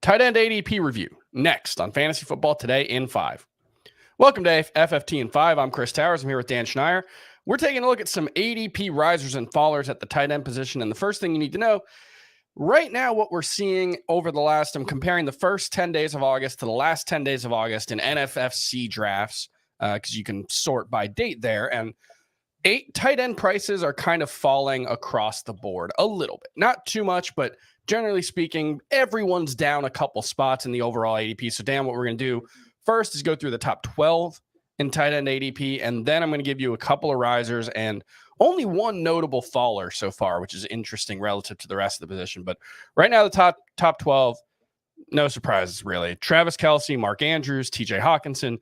Tight end ADP review next on Fantasy Football Today in 5. Welcome to FFT in 5. I'm Chris Towers. I'm here with Dan Schneier. We're taking a look at some ADP risers and fallers at the tight end position. And the first thing you need to know, right now what we're seeing over the last, I'm comparing the first 10 days of August to the last 10 days of August in NFFC drafts, because you can sort by date there. And tight end prices are kind of falling across the board a little bit. Not too much, but generally speaking, everyone's down a couple spots in the overall ADP. So, Dan, what we're going to do first is go through the top 12 in tight end ADP, and then I'm going to give you a couple of risers and only one notable faller so far, which is interesting relative to the rest of the position. But right now, the top 12, no surprises, really. Travis Kelce, Mark Andrews, TJ Hockenson,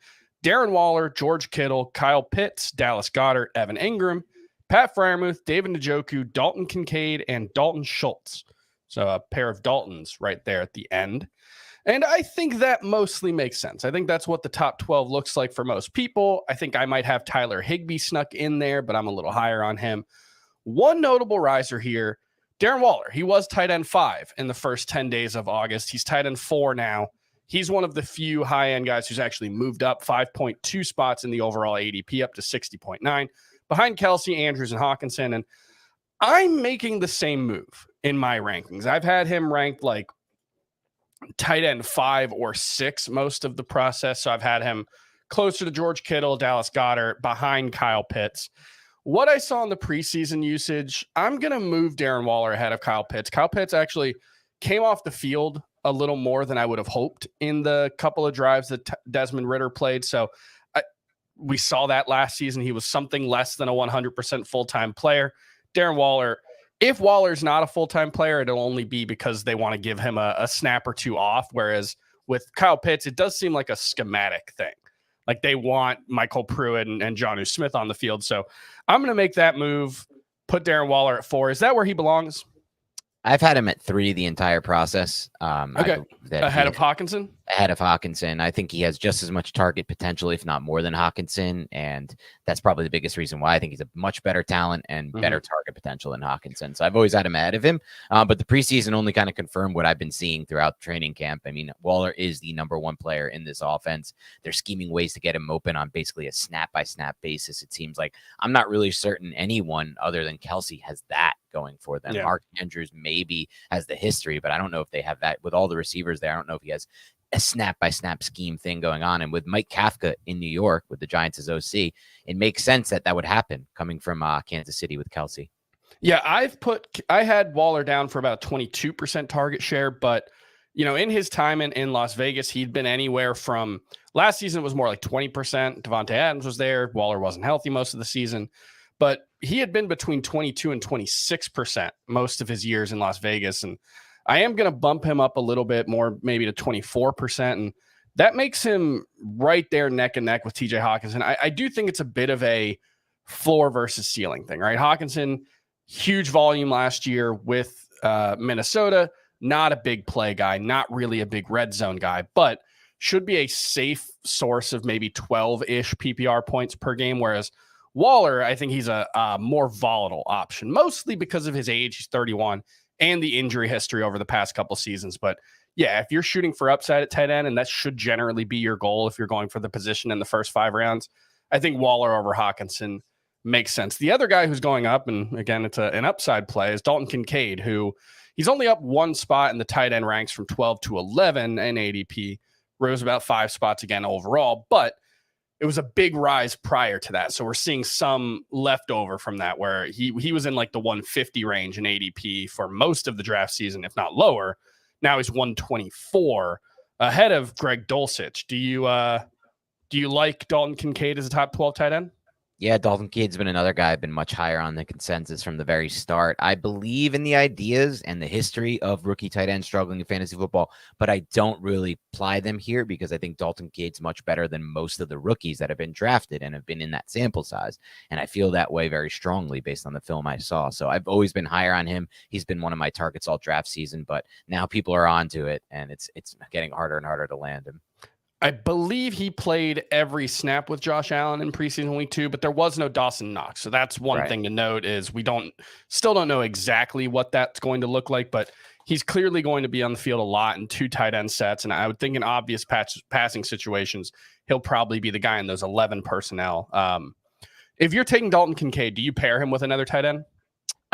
Darren Waller, George Kittle, Kyle Pitts, Dallas Goedert, Evan Ingram, Pat Freiermuth, David Njoku, Dalton Kincaid, and Dalton Schultz. So a pair of Daltons right there at the end. And I think that mostly makes sense. I think that's what the top 12 looks like for most people. I think I might have Tyler Higbee snuck in there, but I'm a little higher on him. One notable riser here, Darren Waller. He was tight end 5 in the first 10 days of August. He's tight end 4 now. He's one of the few high-end guys who's actually moved up 5.2 spots in the overall ADP up to 60.9, behind Kelce, Andrews, and Hockenson. And I'm making the same move in my rankings. I've had him ranked like tight end 5 or 6 most of the process. So I've had him closer to George Kittle, Dallas Goedert, behind Kyle Pitts. What I saw in the preseason usage, I'm going to move Darren Waller ahead of Kyle Pitts. Kyle Pitts actually came off the field a little more than I would have hoped in the couple of drives that Desmond Ridder played. So we saw that last season. He was something less than a 100% full-time player. Darren Waller, if Waller's not a full-time player, it'll only be because they want to give him a snap or two off. Whereas with Kyle Pitts, it does seem like a schematic thing. Like they want Michael Pruitt and Jonnu Smith on the field. So I'm going to make that move, put Darren Waller at 4. Is that where he belongs? I've had him at 3 the entire process. Okay. Ahead of Hockenson? Ahead of Hockenson. I think he has just as much target potential, if not more than Hockenson. And that's probably the biggest reason why I think he's a much better talent and better target potential than Hockenson. So I've always had him ahead of him. But the preseason only kind of confirmed what I've been seeing throughout training camp. I mean, Waller is the number 1 player in this offense. They're scheming ways to get him open on basically a snap-by-snap basis. It seems like I'm not really certain anyone other than Kelce has that going for them. Yeah. Mark Andrews maybe has the history, but I don't know if they have that with all the receivers there. I don't know if he has a snap-by-snap scheme thing going on. And with Mike Kafka in New York with the Giants as OC, it makes sense that that would happen coming from Kansas City with Kelce. Yeah, I had Waller down for about 22% target share, but you know, in his time in Las Vegas, he'd been anywhere from last season it was more like 20%. Devontae Adams was there. Waller wasn't healthy most of the season, but he had been between 22 and 26% most of his years in Las Vegas. And I am going to bump him up a little bit more, maybe to 24%. And that makes him right there neck and neck with TJ Hockenson. I do think it's a bit of a floor versus ceiling thing, right? Hockenson, huge volume last year with Minnesota, not a big play guy, not really a big red zone guy, but should be a safe source of maybe 12-ish PPR points per game. Whereas Waller, I think he's a more volatile option, mostly because of his age. He's 31 and the injury history over the past couple seasons. But yeah, if you're shooting for upside at tight end, and that should generally be your goal if you're going for the position in the first 5 rounds, I think Waller over Hockenson makes sense. The other guy who's going up, and again, it's an upside play, is Dalton Kincaid, who he's only up 1 spot in the tight end ranks from 12 to 11 in ADP, rose about 5 spots again overall, but it was a big rise prior to that. So we're seeing some leftover from that where he was in like the 150 range in ADP for most of the draft season, if not lower. Now he's 124 ahead of Greg Dulcich. Do you like Dalton Kincaid as a top 12 tight end? Yeah, Dalton Kincaid's been another guy I've been much higher on the consensus from the very start. I believe in the ideas and the history of rookie tight end struggling in fantasy football, but I don't really apply them here because I think Dalton Kincaid's much better than most of the rookies that have been drafted and have been in that sample size. And I feel that way very strongly based on the film I saw. So I've always been higher on him. He's been one of my targets all draft season, but now people are onto it and it's getting harder and harder to land him. I believe he played every snap with Josh Allen in preseason week 2, but there was no Dawson Knox. So that's one thing to note is we still don't know exactly what that's going to look like, but he's clearly going to be on the field a lot in 2 tight end sets. And I would think in obvious passing situations, he'll probably be the guy in those 11 personnel. If you're taking Dalton Kincaid, do you pair him with another tight end?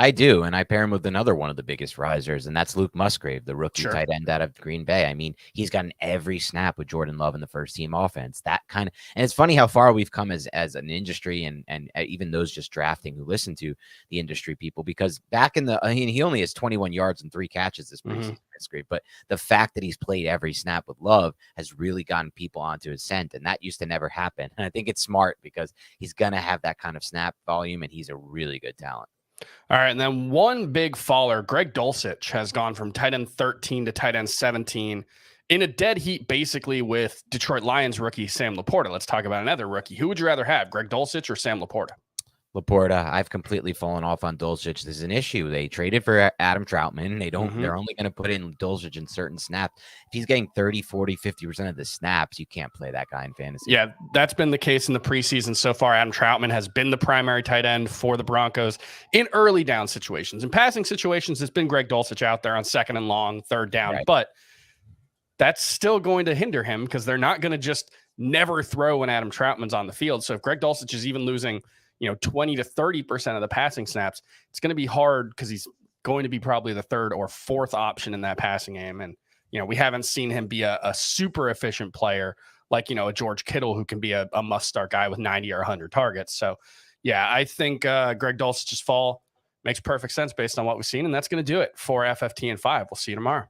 I do, and I pair him with another one of the biggest risers, and that's Luke Musgrave, the rookie tight end out of Green Bay. I mean, he's gotten every snap with Jordan Love in the first team offense. That kind of, and it's funny how far we've come as an industry, and even those just drafting who listen to the industry people, because back in the, I mean, he only has 21 yards and 3 catches this preseason, Musgrave, but the fact that he's played every snap with Love has really gotten people onto his scent, and that used to never happen. And I think it's smart because he's going to have that kind of snap volume, and he's a really good talent. All right, and then one big faller, Greg Dulcich, has gone from tight end 13 to tight end 17 in a dead heat, basically, with Detroit Lions rookie Sam Laporta. Let's talk about another rookie. Who would you rather have, Greg Dulcich or Sam Laporta? Laporta. I've completely fallen off on Dulcich. This is an issue. They traded for Adam Troutman. They're only going to put in Dulcich in certain snaps. If he's getting 30, 40, 50% of the snaps, you can't play that guy in fantasy. Yeah, that's been the case in the preseason so far. Adam Troutman has been the primary tight end for the Broncos in early down situations. In passing situations, it's been Greg Dulcich out there on 2nd and long, 3rd down. Right. But that's still going to hinder him because they're not going to just never throw when Adam Troutman's on the field. So if Greg Dulcich is even losing 20 to 30% of the passing snaps, it's going to be hard because he's going to be probably the 3rd or 4th option in that passing game. And, we haven't seen him be a super efficient player like, a George Kittle who can be a must-start guy with 90 or 100 targets. So, yeah, I think Greg Dulcich's fall makes perfect sense based on what we've seen. And that's going to do it for FFT and 5. We'll see you tomorrow.